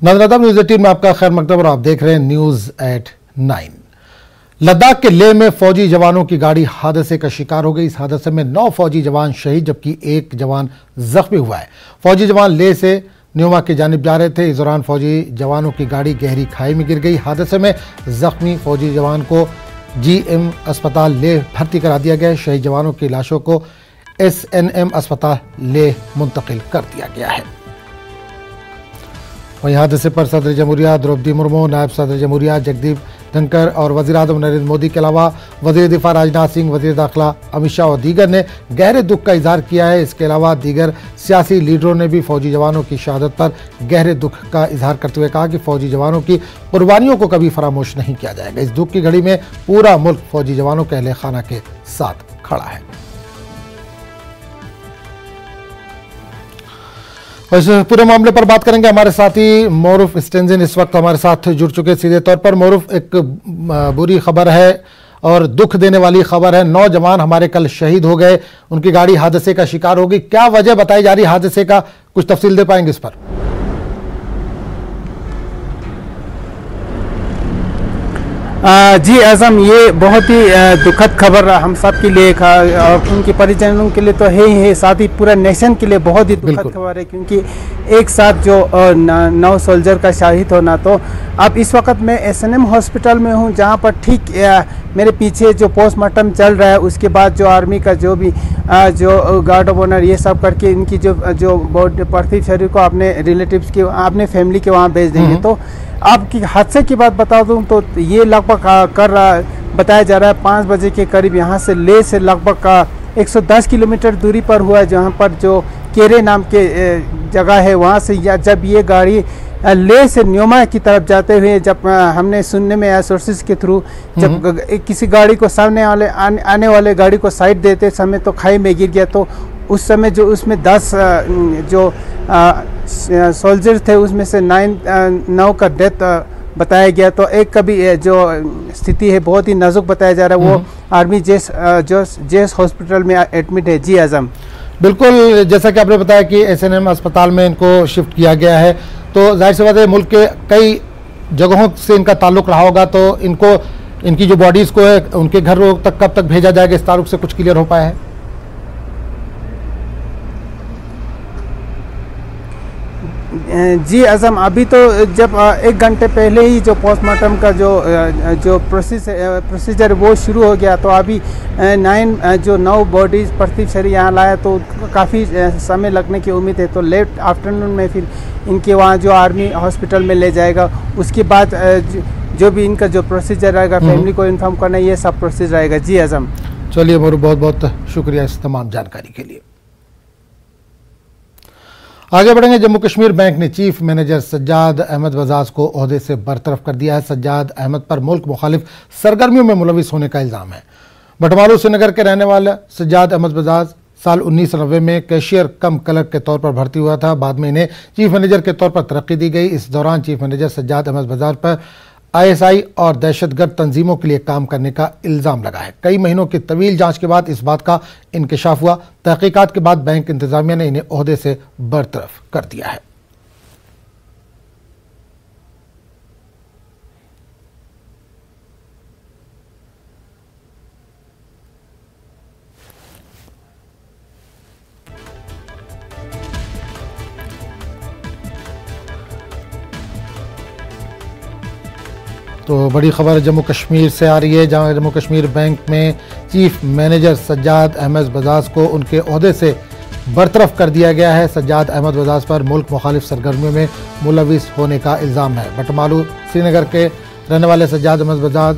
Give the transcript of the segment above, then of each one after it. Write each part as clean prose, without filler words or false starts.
नाज़रीन न्यूज़ 18 में आपका खैर मकदम और आप देख रहे हैं न्यूज़ एट 9। लद्दाख के लेह में फौजी जवानों की गाड़ी हादसे का शिकार हो गई। इस हादसे में 9 फौजी जवान शहीद जबकि 1 जवान जख्मी हुआ है। फौजी जवान लेह से न्योमा की जानिब जा रहे थे। इस दौरान फौजी जवानों की गाड़ी गहरी खाई में गिर गई। हादसे में जख्मी फौजी जवान को GM अस्पताल लेह भर्ती करा दिया गया है। शहीद जवानों की लाशों को SNM अस्पताल लेह मुंतकिल कर दिया गया है। वहीं हादसे पर सदर जमहूरिया द्रौपदी मुर्मू, नायब सदर जमहूरिया जगदीप धनखड़ और वज़ीर आज़म नरेंद्र मोदी के अलावा वज़ीर दिफा राजनाथ सिंह, वज़ीर दाखिला अमित शाह और दीगर ने गहरे दुख का इजहार किया है। इसके अलावा दीगर सियासी लीडरों ने भी फौजी जवानों की शहादत पर गहरे दुख का इजहार करते हुए कहा कि फौजी जवानों की कुर्बानियों को कभी फरामोश नहीं किया जाएगा। इस दुख की घड़ी में पूरा मुल्क फौजी जवानों के अहले खाना के साथ खड़ा है। इस पूरे मामले पर बात करेंगे। हमारे साथी मौरूफ स्टेंजिन इस वक्त हमारे साथ जुड़ चुके सीधे तौर पर। मौरूफ, एक बुरी खबर है और दुख देने वाली खबर है। 9 जवान हमारे कल शहीद हो गए, उनकी गाड़ी हादसे का शिकार हो गई। क्या वजह बताई जा रही हादसे का, कुछ तफसील दे पाएंगे इस पर? जी आज़म, ये बहुत ही दुखद खबर हम सब के लिए और उनके परिजनों के लिए तो है ही है, साथ ही पूरा नेशन के लिए बहुत ही दुखद खबर है, क्योंकि एक साथ जो 9 सोल्जर का शहीद होना। तो अब इस वक्त मैं SNM हॉस्पिटल में हूँ, जहाँ पर ठीक मेरे पीछे जो पोस्टमार्टम चल रहा है, उसके बाद जो आर्मी का जो भी जो गार्ड ऑफ ऑनर ये सब करके इनकी जो पार्थिव शरीर को अपने रिलेटिव्स के, अपने फैमिली के वहाँ भेज देंगे। तो अब की हादसे की बात बता दूं तो ये लगभग बताया जा रहा है 5 बजे के करीब यहाँ से लेह से लगभग 110 किलोमीटर दूरी पर हुआ है, जहाँ पर जो केरे नाम के जगह है वहाँ से जब ये गाड़ी लेह से न्योमा की तरफ जाते हुए, जब हमने सुनने में आया सोर्सेज के थ्रू, जब किसी गाड़ी को सामने आने वाले गाड़ी को साइड देते समय तो खाई में गिर गया। तो उस समय जो उसमें 10 जो सोल्जर थे उसमें से 9 का डेथ बताया गया। तो एक का भी जो स्थिति है बहुत ही नाजुक बताया जा रहा है, वो आर्मी जेस हॉस्पिटल में एडमिट है। जी आज़म, बिल्कुल, जैसा कि आपने बताया कि SNM अस्पताल में इनको शिफ्ट किया गया है, तो जाहिर सी बात है मुल्क के कई जगहों से इनका ताल्लुक रहा होगा, तो इनकी जो बॉडीज़ को है उनके घर तक कब तक भेजा जाएगा, इस ताल्लुक से कुछ क्लियर हो पाया है? जी आज़म, अभी तो जब 1 घंटे पहले ही जो पोस्टमार्टम का जो प्रोसीजर वो शुरू हो गया, तो अभी 9 बॉडीज पार्थिव शरीर यहाँ लाया, तो काफ़ी समय लगने की उम्मीद है। तो लेट आफ्टरनून में फिर इनके वहाँ जो आर्मी हॉस्पिटल में ले जाएगा, उसके बाद जो भी इनका जो प्रोसीजर रहेगा, फैमिली को इन्फॉर्म करना, ये सब प्रोसीजर रहेगा। जी आज़म, चलिए बहुत बहुत शुक्रिया इस तमाम जानकारी के लिए। आगे बढ़ेंगे। जम्मू कश्मीर बैंक ने चीफ मैनेजर सज्जाद अहमद बजाज को ओहदे से बरतरफ कर दिया है। सज्जाद अहमद पर मुल्क मुखालिफ सरगर्मियों में मुलविस होने का इल्ज़ाम है। बटमालू श्रीनगर के रहने वाला सज्जाद अहमद बजाज साल 1990 में कैशियर कम क्लर्क के तौर पर भर्ती हुआ था। बाद में इन्हें चीफ मैनेजर के तौर पर तरक्की दी गई। इस दौरान चीफ मैनेजर सज्जाद अहमद बजाज पर ISI और दहशतगर्द तंजीमों के लिए काम करने का इल्ज़ाम लगा है। कई महीनों की तवील जांच के बाद इस बात का इंकशाफ हुआ। तहकीकात के बाद बैंक इंतजामिया ने इन्हें ओहदे से बरतरफ कर दिया है। तो बड़ी खबर जम्मू कश्मीर से आ रही है, जहां जम्मू कश्मीर बैंक में चीफ मैनेजर सज्जाद अहमद बजाज को उनके ओहदे से बरतरफ कर दिया गया है। सज्जाद अहमद बजाज पर मुल्क मुखालिफ सरगर्मियों में मुलविस होने का इल्ज़ाम है। बटमालू श्रीनगर के रहने वाले सज्जाद अहमद बजाज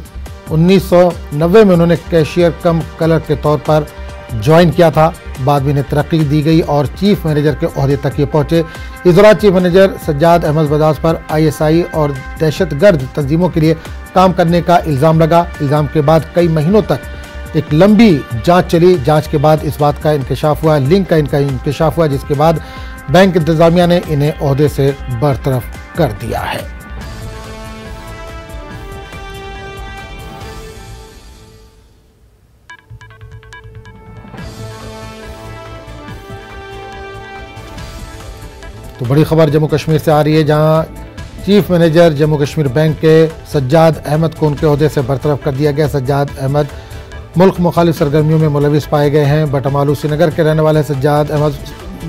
1990 में उन्होंने कैशियर कम क्लर्क के तौर पर ज्वाइन किया था। बाद में इन्हें तरक्की दी गई और चीफ मैनेजर के ओहदे तक ये पहुंचे। इस दौरान चीफ मैनेजर सज्जाद अहमद बजाज पर ISI और दहशतगर्द तंजीमों के लिए काम करने का इल्ज़ाम लगा। इल्ज़ाम के बाद कई महीनों तक एक लंबी जांच चली। जांच के बाद इस बात का इंकशाफ हुआ, लिंक का इनका इंकशाफ हुआ, जिसके बाद बैंक इंतजामिया ने इन्हें ओहदे से बरतरफ कर दिया है। तो बड़ी खबर जम्मू कश्मीर से आ रही है, जहां chief manager Jammu Kashmir bank के सज्जाद अहमद को उनके ओहदे से बरतरफ कर दिया गया। सज्जाद अहमद मुल्क मुखालिफ सरगर्मियों में मुलविस पाए गए हैं। बटमालू श्रीनगर के रहने वाले सज्जाद अहमद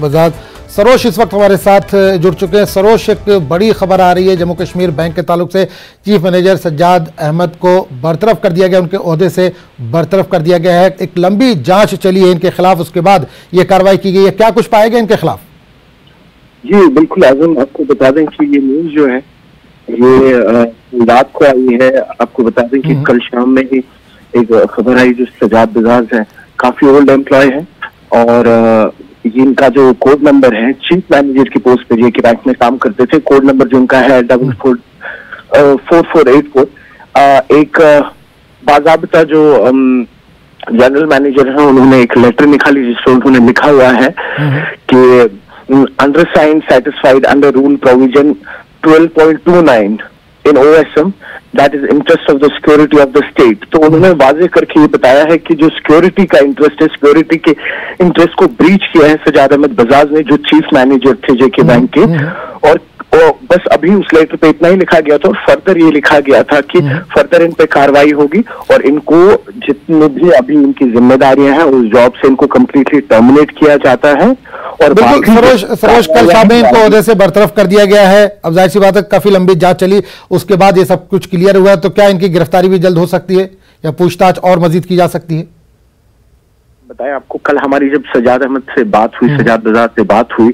बजाज सरोश इस वक्त हमारे साथ जुड़ चुके हैं। सरोश, एक बड़ी खबर आ रही है जम्मू कश्मीर बैंक के ताल्लुक से। चीफ मैनेजर सज्जाद अहमद को बरतरफ कर दिया गया, उनके ओहदे से बरतरफ कर दिया गया है। एक लंबी जांच चली है इनके खिलाफ, उसके बाद ये कार्रवाई की गई है। क्या कुछ पाया गया इनके खिलाफ? जी बिल्कुल आजम, आपको बता दें कि ये न्यूज जो है ये रात को आई है। आपको बता दें कि कल शाम में ही एक खबर आई जो सज्जाद बजाज है, काफी ओल्ड एम्प्लॉय है और इनका जो कोड नंबर है, चीफ मैनेजर की पोस्ट पे जेके बैंक में काम करते थे। कोड नंबर जो उनका है 4484। एक बाज़ाब्ता जो जनरल मैनेजर है उन्होंने एक लेटर निकाली जिसमें उन्होंने लिखा हुआ है कि undersigned satisfied under rule provision 12.29 in OSM, that is interest of the security of the state। तो उन्होंने वाजे करके ये बताया है कि जो सिक्योरिटी का इंटरेस्ट है, सिक्योरिटी के इंटरेस्ट को ब्रीच किया है सज्जाद अहमद बजाज ने, जो चीफ मैनेजर थे जेके बैंक के। और बस अभी उस लेटर पे इतना ही लिखा गया था और फर्दर ये लिखा गया था कि फर्दर इन पे कार्रवाई होगी और इनको जितने भी अभी इनकी जिम्मेदारियां हैं उस जॉब से इनको कम्प्लीटली टर्मिनेट किया जाता है। और सरोज कल शाम में इनको ओहदे से बरतरफ कर दिया गया है। अब जाहिर सी बात है काफी लंबी जांच चली, उसके बाद ये सब कुछ क्लियर हुआ है, तो क्या इनकी गिरफ्तारी भी जल्द हो सकती है या पूछताछ और मजीद की जा सकती है? बताया आपको, कल हमारी जब सज्जाद अहमद से बात हुई, सज्जाद बजाज से बात हुई,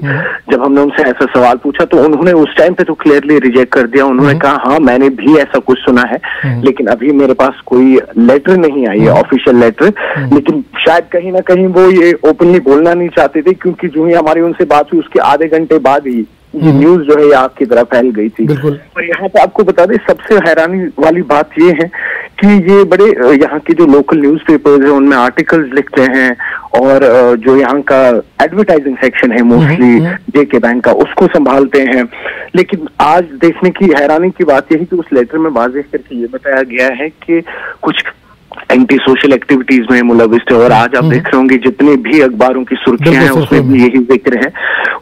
जब हमने उनसे ऐसा सवाल पूछा तो उन्होंने उस टाइम पे तो क्लियरली रिजेक्ट कर दिया। उन्होंने कहा हाँ मैंने भी ऐसा कुछ सुना है लेकिन अभी मेरे पास कोई लेटर नहीं आई है, ऑफिशियल लेटर। लेकिन शायद कहीं ना कहीं वो ये ओपनली बोलना नहीं चाहते थे क्योंकि जो ही हमारी उनसे बात हुई उसके आधे घंटे बाद ही ये न्यूज जो है आग की तरह फैल गई थी। और यहाँ पे आपको बता दें सबसे हैरानी वाली बात ये है कि ये बड़े यहाँ के जो लोकल न्यूज़पेपर्स हैं उनमें आर्टिकल्स लिखते हैं और जो यहाँ का एडवर्टाइजिंग सेक्शन है मोस्टली जेके बैंक का उसको संभालते हैं। लेकिन आज देखने की हैरानी की बात यह है कि उस लेटर में वाज़ेह करके ये बताया गया है कि कुछ एंटी सोशल एक्टिविटीज में मुलविस थे। और आज आप देख रहे होंगे जितने भी अखबारों की सुर्खियां हैं उसमें भी यही जिक्र है।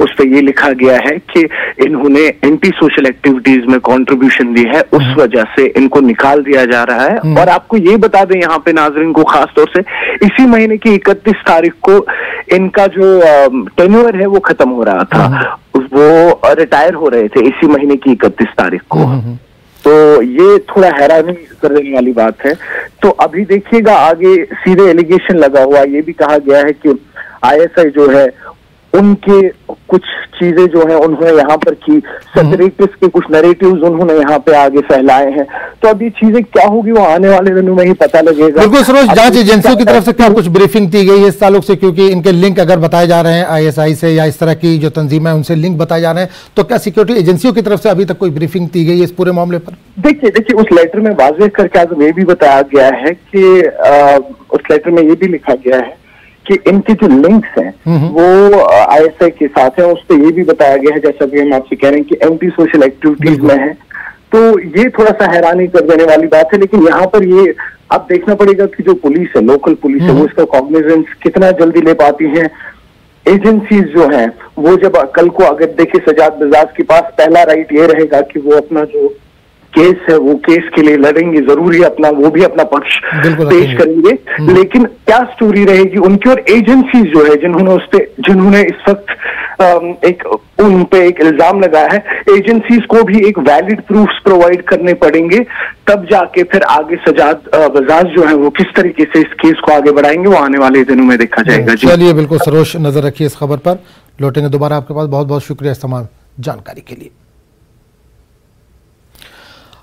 उस पर ये लिखा गया है कि इन्होंने एंटी सोशल एक्टिविटीज में कंट्रीब्यूशन दी है, उस वजह से इनको निकाल दिया जा रहा है। और आपको ये बता दें यहाँ पे नाजरीन को खास तौर से, इसी महीने की 31 तारीख को इनका जो टेन्योर है वो खत्म हो रहा था, वो रिटायर हो रहे थे इसी महीने की 31 तारीख को। तो ये थोड़ा हैरानी करने वाली बात है। तो अभी देखिएगा आगे सीधे एलिगेशन लगा हुआ, ये भी कहा गया है कि आईएसआई जो है उनके कुछ चीजें जो है उन्होंने यहाँ पर की, सेपरेटिस्ट के कुछ नैरेटिव्स उन्होंने यहाँ पे आगे फैलाए हैं। तो अब ये चीजें क्या होगी वो आने वाले दिनों में ही पता लगेगा। बिल्कुल सरोज, जांच एजेंसियों की तरफ से क्या कुछ ब्रीफिंग दी गई है इस ताल्लुक से, क्योंकि इनके लिंक अगर बताए जा रहे हैं आईएसआई से या इस तरह की जो तंजीम है उनसे लिंक बताए जा रहे हैं, तो क्या सिक्योरिटी एजेंसियों की तरफ से अभी तक कोई ब्रीफिंग दी गई है इस पूरे मामले पर? देखिए उस लेटर में वाज़ेह करके आज ये भी बताया गया है कि उस लेटर में ये भी लिखा गया है कि इनके जो लिंक्स हैं वो आईएसआई के साथ हैं। उस पर ये भी बताया गया है, जैसा भी हम आपसे कह रहे हैं, कि एंटी सोशल एक्टिविटीज में है। तो ये थोड़ा सा हैरानी कर देने वाली बात है। लेकिन यहाँ पर ये अब देखना पड़ेगा कि जो पुलिस है, लोकल पुलिस है, वो इसका कॉग्निजेंस कितना जल्दी ले पाती है। एजेंसीज जो हैं वो जब कल को अगर देखिए सज्जाद बजाज के पास पहला राइट ये रहेगा कि वो अपना जो केस है वो केस के लिए लड़ेंगे, जरूरी अपना वो भी अपना पक्ष पेश करेंगे। लेकिन क्या स्टोरी रहेगी उनकी और एजेंसीज जो है जिन्होंने इस वक्त एक उन पे एक इल्जाम लगाया है, एजेंसीज को भी एक वैलिड प्रूफ्स प्रोवाइड करने पड़ेंगे, तब जाके फिर आगे सज्जाद बजाज जो है वो किस तरीके से इस केस को आगे बढ़ाएंगे वो आने वाले दिनों में देखा जाएगा। चलिए बिल्कुल सरोज, नजर रखिए इस खबर पर, लौटेंगे दोबारा आपके पास। बहुत बहुत शुक्रिया इस तमाम जानकारी के लिए।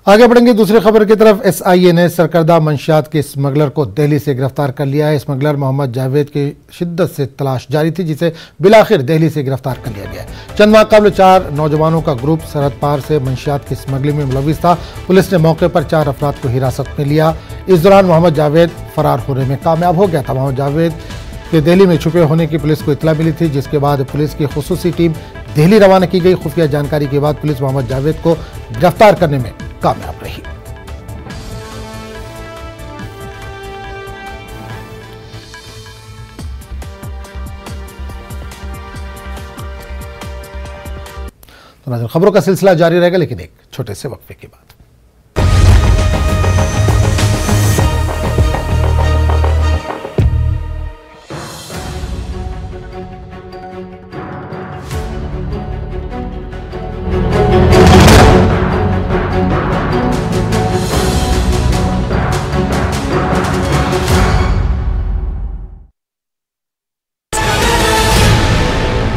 आगे बढ़ेंगे दूसरी खबर की तरफ। एसआईए ने सरकर्दा मंशियात के स्मगलर को दिल्ली से गिरफ्तार कर लिया है। स्मगलर मोहम्मद जावेद की शिद्दत से तलाश जारी थी, जिसे बिलाखिर दिल्ली से गिरफ्तार कर लिया गया। चंद माह कबल 4 नौजवानों का ग्रुप सरहद पार से मंशियात की स्मगलिंग में मुलविस था। पुलिस ने मौके पर 4 अफराद को हिरासत में लिया। इस दौरान मोहम्मद जावेद फरार होने में कामयाब हो गया था। मोहम्मद जावेद के दिल्ली में छुपे होने की पुलिस को इतला मिली थी, जिसके बाद पुलिस की खुसूसी टीम दिल्ली रवाना की गई। खुफिया जानकारी के बाद पुलिस मोहम्मद जावेद को गिरफ्तार करने में कामयाब रही। तो खबरों का सिलसिला जारी रहेगा, लेकिन एक छोटे से वक्फे के बाद।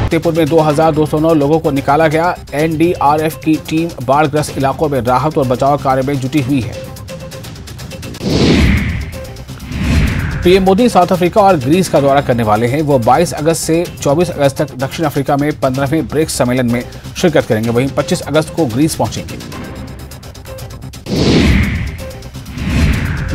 फतेहपुर में 2209 लोगों को निकाला गया। एनडीआरएफ की टीम बाढ़ग्रस्त इलाकों में राहत और बचाव कार्य में जुटी हुई है। पीएम मोदी साउथ अफ्रीका और ग्रीस का दौरा करने वाले हैं। वो 22 अगस्त से 24 अगस्त तक दक्षिण अफ्रीका में 15वें ब्रिक्स सम्मेलन में शिरकत करेंगे। वहीं 25 अगस्त को ग्रीस पहुंचेंगे।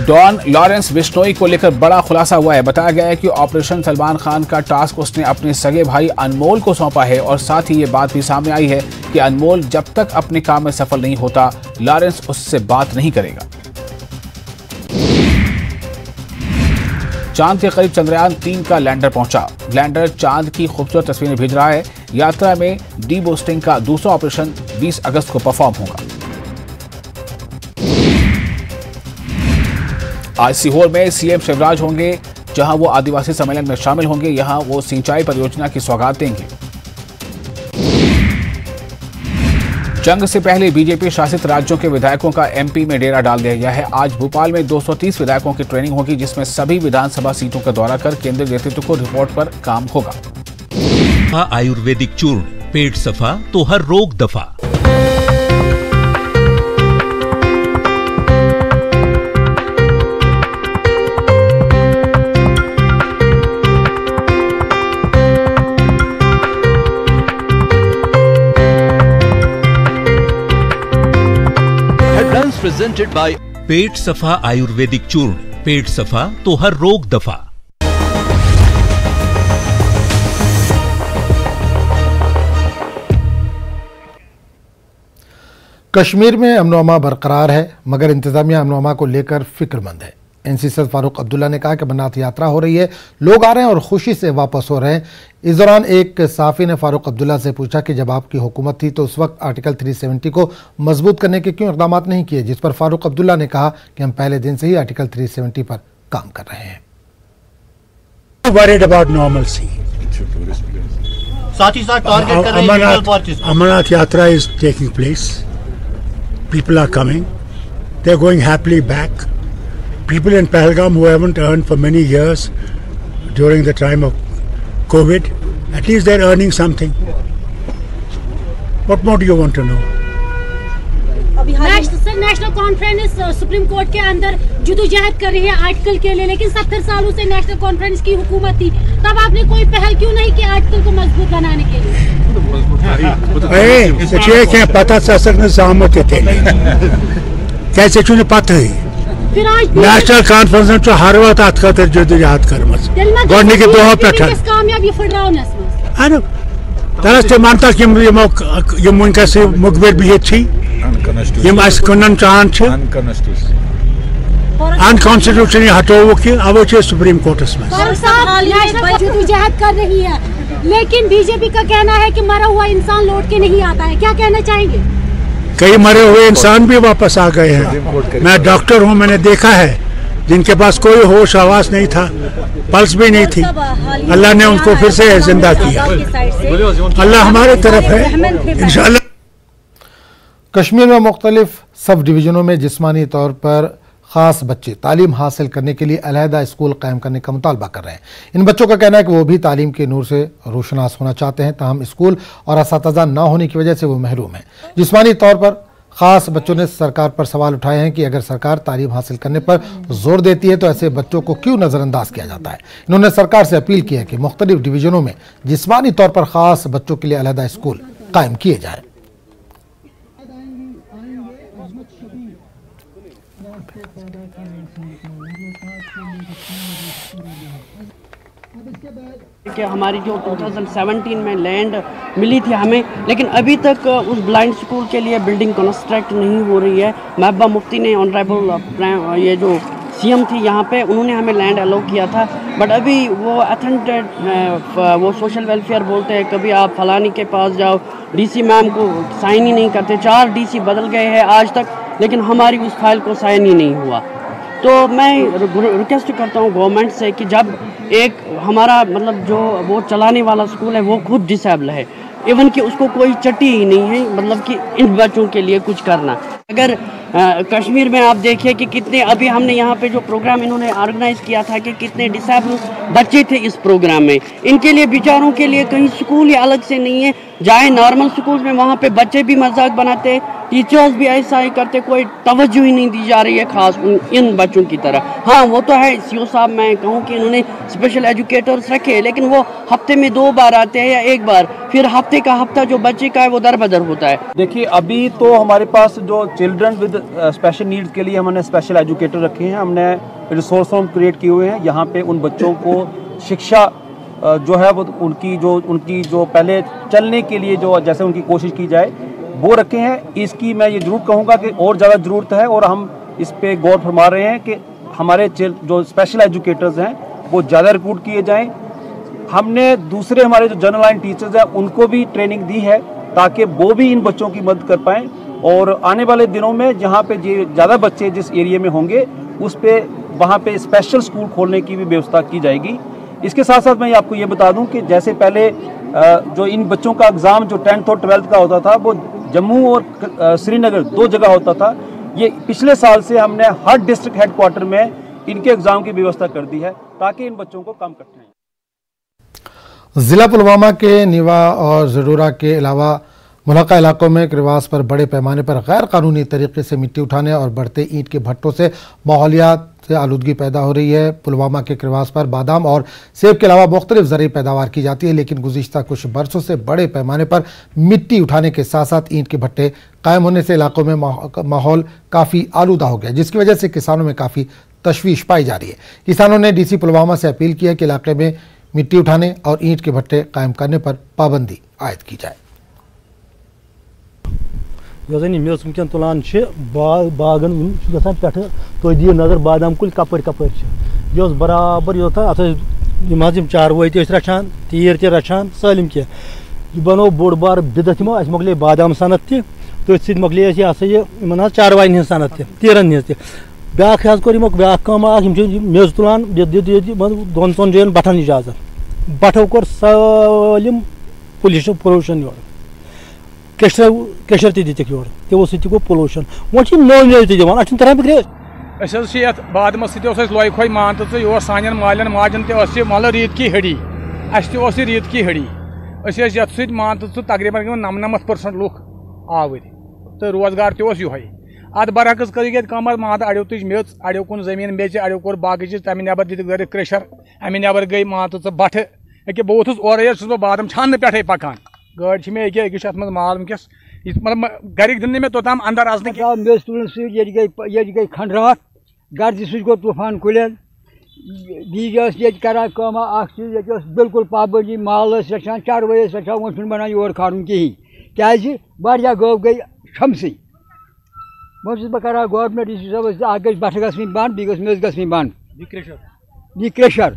डॉन लॉरेंस बिश्नोई को लेकर बड़ा खुलासा हुआ है। बताया गया है कि ऑपरेशन सलमान खान का टास्क उसने अपने सगे भाई अनमोल को सौंपा है और साथ ही ये बात भी सामने आई है कि अनमोल जब तक अपने काम में सफल नहीं होता, लॉरेंस उससे बात नहीं करेगा। चांद के करीब चंद्रयान 3 का लैंडर पहुंचा। लैंडर चांद की खूबसूरत तस्वीरें भेज रहा है। यात्रा में डी बूस्टिंग का दूसरा ऑपरेशन 20 अगस्त को परफॉर्म होगा। आज सीहोर में सीएम शिवराज होंगे, जहां वो आदिवासी सम्मेलन में शामिल होंगे। यहां वो सिंचाई परियोजना की सौगात देंगे। जंग से पहले बीजेपी शासित राज्यों के विधायकों का एमपी में डेरा डाल दिया गया है। आज भोपाल में 230 विधायकों की ट्रेनिंग होगी, जिसमें सभी विधानसभा सीटों का दौरा कर केंद्रीय नेतृत्व को रिपोर्ट पर काम होगा। आयुर्वेदिक चूर्ण, पेट सफा तो हर रोग दफा। Presented by पेट सफा आयुर्वेदिक चूर्ण, पेट सफा तो हर रोग दफा। कश्मीर में अमन-ओ-अमान बरकरार है, मगर इंतजामिया अमन-ओ-अमान को लेकर फिक्रमंद है। एनसी सदर फारूक अब्दुल्ला ने कहा कि अमरनाथ यात्रा हो रही है, लोग आ रहे हैं और खुशी से वापस हो रहे हैं। इस दौरान एक सहाफ़ी ने फारूक अब्दुल्ला से पूछा कि जब आपकी हुकूमत थी तो उस वक्त आर्टिकल 370 को मजबूत करने के क्यों इक़दाम नहीं किए, जिस पर फारूक अब्दुल्ला ने कहा कि हम पहले दिन से ही आर्टिकल 370 पर काम कर रहे हैं। Amarnath Yatra is taking place, people are coming, they are going happily back. People in Pahalgam who haven't earned for many years during the time of COVID, at least they're earning something. What more do you want to know? National conference supreme court के अंदर जदोजहद कर रही है article के लिए, लेकिन 70 सालों से नेशनल कॉन्फ्रेंस की हुकूमत थी, तब आपने कोई पहल क्यों नहीं की आर्टिकल को मजबूत बनाने के लिए? पता कैसे चुने पता ही नेशनल कॉन्फ्रेंस हर वक्त अत खतर जदोजहद कर्मस गोडनिक दह पे तरस तम तक यम वनकस मुखबिर बिहित यम कन चाहन अनकॉन्स्टिट्यूशन हटो कि अवो सुप्रीम कोर्टस में जदोजहद कर रही है, लेकिन बीजेपी का कहना है कि मरा हुआ इंसान लौट के नहीं आता है। क्या कहना चाहेंगे? कई मरे हुए इंसान भी वापस आ गए हैं। मैं डॉक्टर हूं, मैंने देखा है जिनके पास कोई होश आवाज नहीं था, पल्स भी नहीं थी, अल्लाह ने उनको फिर से जिंदा किया। अल्लाह हमारे तरफ है इंशाअल्लाह। कश्मीर में मुख्तलिफ सब डिवीजनों में जिस्मानी तौर पर खास बच्चे तालीम हासिल करने के लिए अलहदा स्कूल कायम करने का मुतालबा कर रहे हैं। इन बच्चों का कहना है कि वो भी तालीम के नूर से रोशनास होना चाहते हैं, ताहम स्कूल और असातिज़ा ना होने की वजह से वो महरूम हैं। जिस्मानी तौर पर खास बच्चों ने सरकार पर सवाल उठाए हैं कि अगर सरकार तालीम हासिल करने पर जोर देती है तो ऐसे बच्चों को क्यों नज़रअंदाज किया जाता है। इन्होंने सरकार से अपील की है कि मुख्तलिफ डिवीजनों में जिस्मानी तौर पर खास बच्चों के लिए अलहदा स्कूल कायम किए जाए। कि हमारी जो 2017 में लैंड मिली थी हमें, लेकिन अभी तक उस ब्लाइंड स्कूल के लिए बिल्डिंग कंस्ट्रक्ट नहीं हो रही है। महबूबा मुफ्ती ने ऑनरेबल ये जो सीएम थी यहाँ पे, उन्होंने हमें लैंड अलाउ किया था। बट अभी वो अथेंटेड वो सोशल वेलफेयर बोलते हैं, कभी आप फलानी के पास जाओ, डीसी मैम को साइन ही नहीं करते। 4 डीसी बदल गए हैं आज तक, लेकिन हमारी उस फाइल को साइन ही नहीं हुआ। तो मैं रिक्वेस्ट करता हूँ गवर्नमेंट से कि जब एक हमारा मतलब जो वो चलाने वाला स्कूल है वो खुद डिसेबल है, इवन कि उसको कोई चट्टी ही नहीं है, मतलब कि इन बच्चों के लिए कुछ करना। अगर कश्मीर में आप देखिए कि कितने अभी हमने यहाँ पे जो प्रोग्राम इन्होंने ऑर्गेनाइज किया था कि कितने डिसेबल बच्चे थे इस प्रोग्राम में, इनके लिए बेचारों के लिए कहीं स्कूल ही अलग से नहीं है। जाए नॉर्मल स्कूल में, वहाँ पे बच्चे भी मजाक बनाते, टीचर्स भी ऐसा ही करते, कोई तवज्जो ही नहीं दी जा रही है खास इन बच्चों की तरह। हाँ वो तो है, सीओ साहब मैं कहूँ कि इन्होंने स्पेशल एजुकेटर्स रखे, लेकिन वो हफ्ते में 2 बार आते हैं या 1 बार, फिर हफ्ते का हफ्ता जो बच्चे का है वो दर बदर होता है। देखिए अभी तो हमारे पास जो चिल्ड्रन विद स्पेशल नीड्स के लिए हमने स्पेशल एजुकेटर रखे हैं, हमने रिसोर्स रूम क्रिएट किए हुए हैं। यहाँ पे उन बच्चों को शिक्षा जो है वो उनकी जो पहले चलने के लिए जो जैसे उनकी कोशिश की जाए वो रखे हैं। इसकी मैं ये जरूर कहूँगा कि और ज़्यादा ज़रूरत है, और हम इस पे गौर फरमा रहे हैं कि हमारे जो स्पेशल एजुकेटर्स हैं वो ज़्यादा रिक्रूट किए जाएं। हमने दूसरे हमारे जो जनरल लाइन टीचर्स हैं उनको भी ट्रेनिंग दी है ताकि वो भी इन बच्चों की मदद कर पाएँ, और आने वाले दिनों में जहाँ पे ज़्यादा बच्चे जिस एरिया में होंगे उस पे वहाँ पे स्पेशल स्कूल खोलने की भी व्यवस्था की जाएगी। इसके साथ साथ मैं आपको ये बता दूं कि जैसे पहले जो इन बच्चों का एग्ज़ाम जो 10th और 12th का होता था वो जम्मू और श्रीनगर 2 जगह होता था, ये पिछले साल से हमने हर डिस्ट्रिक्ट हेडक्वार्टर में इनके एग्ज़ाम की व्यवस्था कर दी है ताकि इन बच्चों को कम कठिनाई। जिला पुलवामा के नीवा और ज़रूरा के अलावा मुल्का इलाकों में क्रिवास पर बड़े पैमाने पर गैर कानूनी तरीके से मिट्टी उठाने और बढ़ते ईंट के भट्टों से माहौलियात से आलूदगी पैदा हो रही है। पुलवामा के क्रिवास पर बादाम और सेब के अलावा मुख्तलिफ ज़रूरी पैदावार की जाती है, लेकिन गुज़िश्ता कुछ बरसों से बड़े पैमाने पर मिट्टी उठाने के साथ साथ ईंट के भट्टे कायम होने से इलाकों में माहौल काफ़ी आलूदा हो गया, जिसकी वजह से किसानों में काफ़ी तशवीश पाई जा रही है। किसानों ने डीसी पुलवामा से अपील की है कि इलाके में मिट्टी उठाने और ईंट के भट्टे कायम करने पर पाबंदी आयद की जाए। वनकन तुलान बागन गसान पे तो दियो नजर बादाम कुल कपर कपर यह बराबर अत 4 वोत रचान तीर त रचान सालिम कह यह बनो बोड़ बार बिदत यमो अस मोकले बादाम सनत तथ सत मोकले यह 4वाइन हज सनत तीरन हज ब्या कोर ब्या मेज तुलान 2-3 जन बठन इजाजत बठो कोर सालिम पोल्यूशन योर केशर दिख योर तमो सो गो पोल्यूशन वो नौ मेज दिवान अत तरह बिग्रेस बादमस लोय खोई मान तो यह सान मालन माजन मतलब रीत की हड़ी अस रीत की हड़ी ये मान तो तकरीबन 99% लुक आवर तो रोजगार तोह अत बरक्स कर कम मान अड़ो तुज मेज अड़ो कुन जमीन मेज अड़ो कोर बाकी चीज तमें नबर दिख क्रेशर अमें नबर गई मान तो बठ अके बहुत और बादम छान पे पकान गाड़ी में अत माल वस मतलब घर दिन में तोताम अंदर आने मेज तुलन ये गई खंडरात गर्ज सो गो तूफान कुलन दीज करान चीज बिल्कुल पाबंदी माल रचान चरवे रचान वो बनान योर खान कहें क्या गौ गई शमसी वह करा गवर्नमेंट डीसी साहब गई बठ गई बंद बी मेज गई बंद यह crusher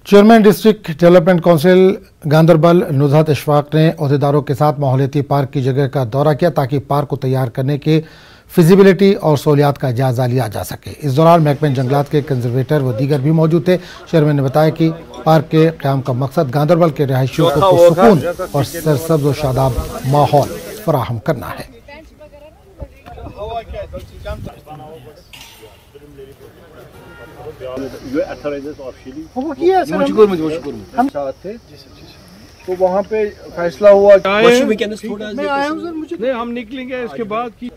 chairman district development council Ganderbal Nuzhat Ishfaq ने अहदेदारों के साथ माहौलियाती पार्क की जगह का दौरा किया ताकि पार्क को तैयार करने के फिजिबिलिटी और सहूलियात का जायजा लिया जा सके। इस दौरान महकमे जंगलात के कंजर्वेटर व दीगर भी मौजूद थे। चेयरमैन ने बताया कि पार्क के क़याम का मकसद गांदरबल के रिहायशियों को सुकून और सरसब्ज व शादाब माहौल फराहम करना है। तो वहाँ पे फैसला हुआ नहीं हम निकलेंगे इसके बाद की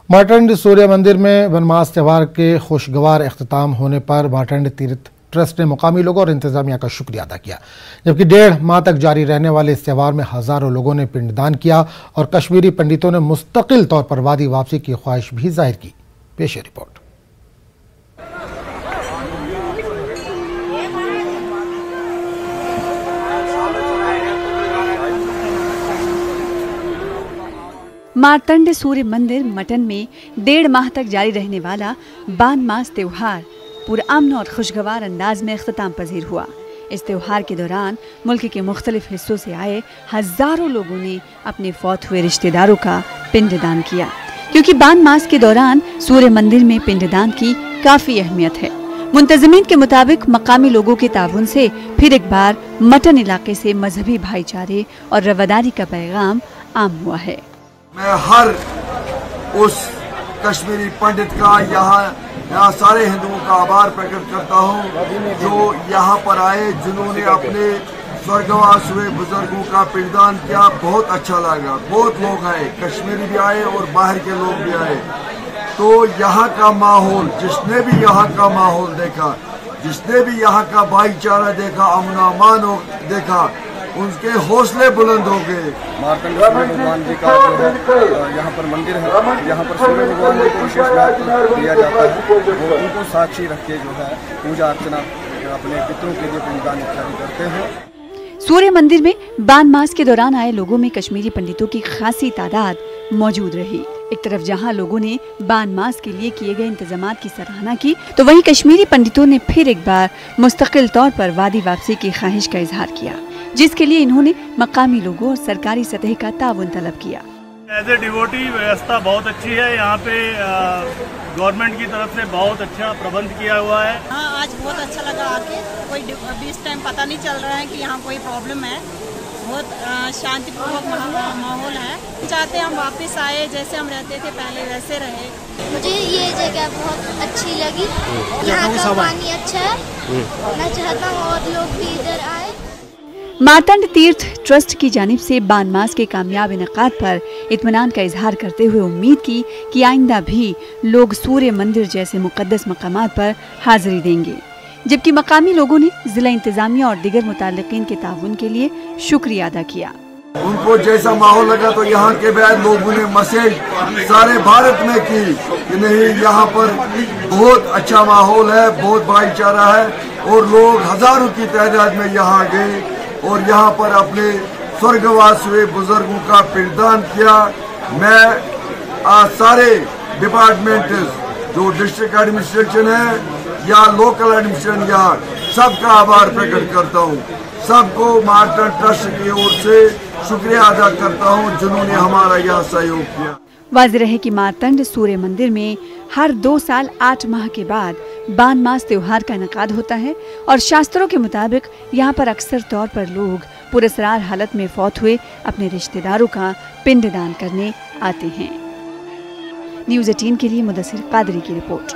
मार्टंड सूर्य मंदिर में वनमास त्यौहार के खुशगवार अख्ताम होने पर मार्टंड तीर्थ ट्रस्ट ने मुकामी लोगों और इंतजामिया का शुक्रिया अदा किया, जबकि 1.5 माह तक जारी रहने वाले इस त्यौहार में हजारों लोगों ने पिंडदान किया और कश्मीरी पंडितों ने मुस्तकिल तौर पर वादी वापसी की ख्वाहिश भी जाहिर की। पेश रिपोर्ट। मार्तंड सूर्य मंदिर मटन में 1.5 माह तक जारी रहने वाला बान मास त्योहार पुरअमन और खुशगवार अंदाज में इख्तिताम पजीर हुआ। इस त्योहार के दौरान मुल्क के मुख्तलिफ हिस्सों से आए हजारों लोगों ने अपने फौत हुए रिश्तेदारों का पिंडदान किया, क्योंकि बान मास के दौरान सूर्य मंदिर में पिंडदान की काफी अहमियत है। मुंतज़मीन के मुताबिक मकामी लोगों के ताउन से फिर एक बार मटन इलाके से मजहबी भाईचारे और रवादारी का पैगाम आम हुआ है। मैं हर उस कश्मीरी पंडित का यहाँ सारे हिंदुओं का आभार प्रकट करता हूँ जो यहाँ पर आए, जिन्होंने अपने स्वर्गवास हुए बुजुर्गों का पिंडदान किया। बहुत अच्छा लगा। बहुत लोग आए, कश्मीरी भी आए और बाहर के लोग भी आए। तो यहाँ का माहौल, जिसने भी यहाँ का माहौल देखा, जिसने भी यहाँ का भाईचारा देखा, अमन अमान देखा, उनके हौसले बुलंद हो गए। मार्तंड सूर्य भगवान जी का जो है यहाँ पर मंदिर है, यहाँ पर सूर्य भगवान जी को विशेष महत्व दिया जाता है। वो उनको साक्षी रख के जो है पूजा अर्चना अपने पितरों के लिए पिंडदान इत्यादि करते हैं। सूर्य मंदिर में बान मास के दौरान आए लोगों में कश्मीरी पंडितों की खासी तादाद मौजूद रही। एक तरफ जहां लोगों ने बान मास के लिए किए गए इंतजामात की सराहना की, तो वहीं कश्मीरी पंडितों ने फिर एक बार मुस्तकिल तौर पर वादी वापसी की ख्वाहिश का इजहार किया, जिसके लिए इन्होंने मकामी लोगों और सरकारी सतह का ताउन तलब किया। एज ए डिवोटी व्यवस्था बहुत अच्छी है यहाँ पे। गवर्नमेंट की तरफ से बहुत अच्छा प्रबंध किया हुआ है। हाँ, आज बहुत अच्छा लगा आके। कोई अभी इस टाइम पता नहीं चल रहा है कि यहाँ कोई प्रॉब्लम है। बहुत शांतिपूर्वक माहौल है। चाहते हम वापस आए, जैसे हम रहते थे पहले वैसे रहे। मुझे ये जगह बहुत अच्छी लगी। यहाँ का पानी अच्छा है। मैं चाहता हूँ और लोग भी इधर आए। मार्तंड तीर्थ ट्रस्ट की जानिब से बान मास के कामयाब इनेकाद पर इत्मीनान का इजहार करते हुए उम्मीद की कि आइंदा भी लोग सूर्य मंदिर जैसे मुकद्दस मकामात पर हाजिरी देंगे, जबकि मकामी लोगों ने जिला इंतजामिया और दीगर मुताल्लिकीन के ताउन के लिए शुक्रिया अदा किया। उनको जैसा माहौल लगा तो यहाँ के बाद लोगों ने मैसेज सारे भारत में की कि नहीं, यहाँ पर बहुत अच्छा माहौल है, बहुत भाईचारा है, और लोग हजारों की तादाद में यहाँ गए और यहाँ पर अपने स्वर्गवास हुए बुजुर्गों का पिंडदान किया। मैं सारे डिपार्टमेंट जो डिस्ट्रिक्ट एडमिनिस्ट्रेशन है या लोकल एडमिनिस्ट्रेशन, यहाँ सबका आभार प्रकट करता हूँ। सबको मार्तंड ट्रस्ट की ओर से शुक्रिया अदा करता हूँ जिन्होंने हमारा यह सहयोग किया। वाज़ेह रहे कि मार्तंड सूर्य मंदिर में हर 2 साल 8 माह के बाद बान मास त्योहार का इनेकाद होता है और शास्त्रों के मुताबिक यहाँ पर अक्सर तौर पर लोग पुरस्कार हालत में फौत हुए अपने रिश्तेदारों का पिंडदान करने आते हैं। न्यूज़ 18 के लिए मुदस्सिर कादरी की रिपोर्ट।